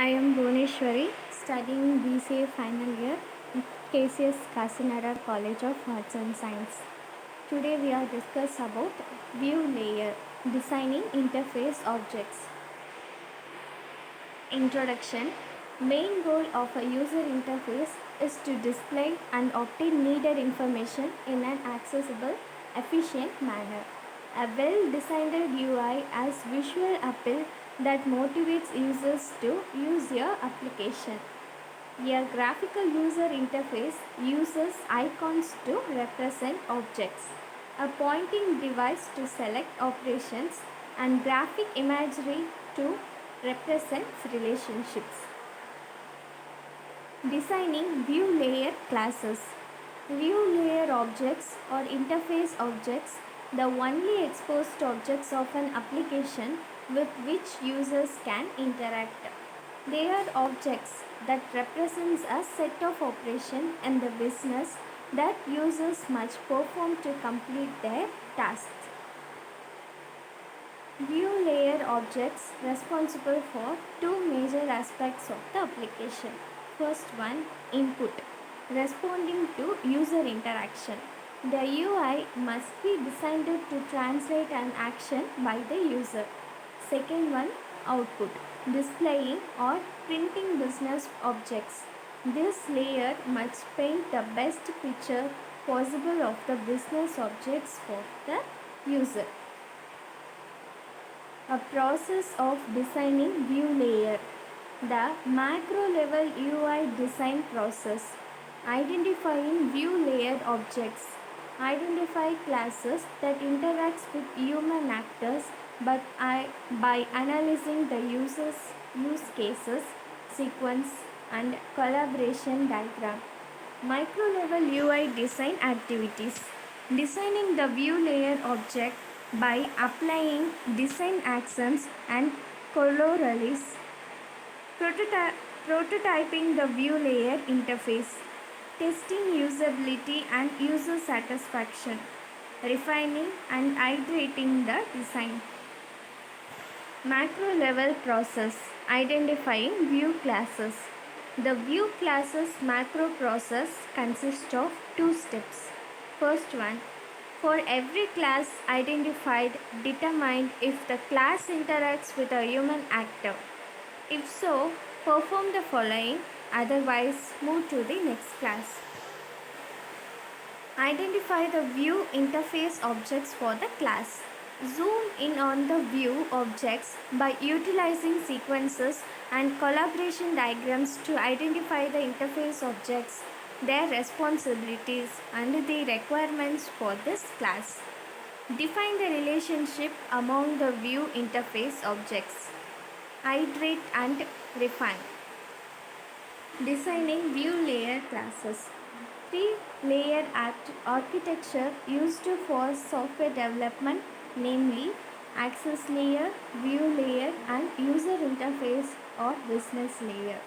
I am Bhuneshwari, studying BCA final year in KCS Kasinada College of Arts and Science. Today we are discuss about view layer, designing interface objects. Introduction. Main goal of a user interface is to display and obtain needed information in an accessible, efficient manner. A well-designed UI has visual appeal that motivates users to use your application. A graphical user interface uses icons to represent objects, a pointing device to select operations, and graphic imagery to represent relationships. Designing view layer classes. View layer objects or interface objects, the only exposed objects of an application with which users can interact. They are objects that represents a set of operation in the business that users must perform to complete their tasks. View layer objects responsible for two major aspects of the application. First one, input, responding to user interaction. The UI must be designed to translate an action by the user. Second one, output, displaying or printing business objects. This layer must paint the best picture possible of the business objects for the user. A process of designing view layer. The macro level UI design process. Identifying view layer objects. Identify classes that interacts with human actors but by analyzing the user's use cases, sequence and collaboration diagram. Micro level UI design activities. Designing the view layer object by applying design accents and corollaries. Prototyping the view layer interface. Testing usability and user satisfaction. Refining and iterating the design. Macro level process. Identifying view classes. The view classes macro process consists of two steps. First one, for every class identified, determine if the class interacts with a human actor. If so, perform the following, otherwise move to the next class. Identify the view interface objects for the class. Zoom in on the view objects by utilizing sequences and collaboration diagrams to identify the interface objects, their responsibilities, and the requirements for this class. Define the relationship among the view interface objects. Iterate and refine. Designing view layer classes. Three-layer architecture used for software development, namely access layer, view layer, and user interface or business layer.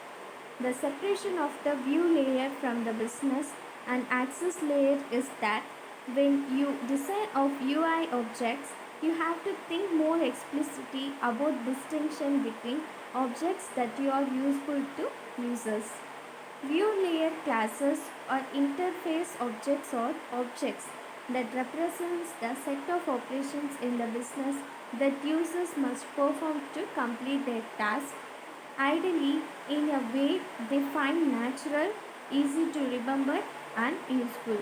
The separation of the view layer from the business and access layer is that when you design of UI objects, you have to think more explicitly about distinction between objects that you are useful to users. View layer classes or interface objects or objects that represents the set of operations in the business that users must perform to complete their task, ideally in a way they find natural, easy to remember and useful.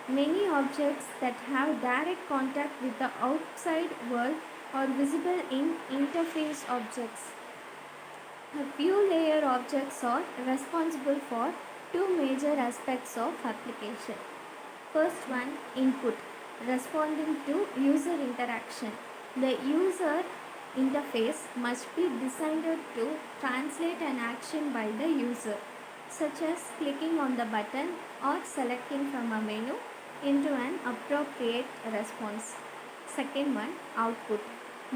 Many objects that have direct contact with the outside world are visible in interface objects. The view layer objects are responsible for two major aspects of application. First one, input, responding to user interaction. The user interface must be designed to translate an action by the user, such as clicking on the button or selecting from a menu into an appropriate response. Second one, output,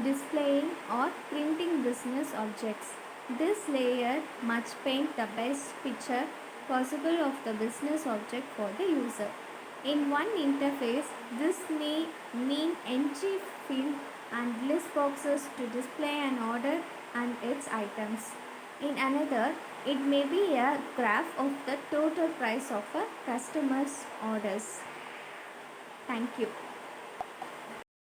displaying or printing business objects. This layer must paint the best picture possible of the business object for the user. In one interface, this may mean entry field and list boxes to display an order and its items. In another, it may be a graph of the total price of a customer's orders. Thank you.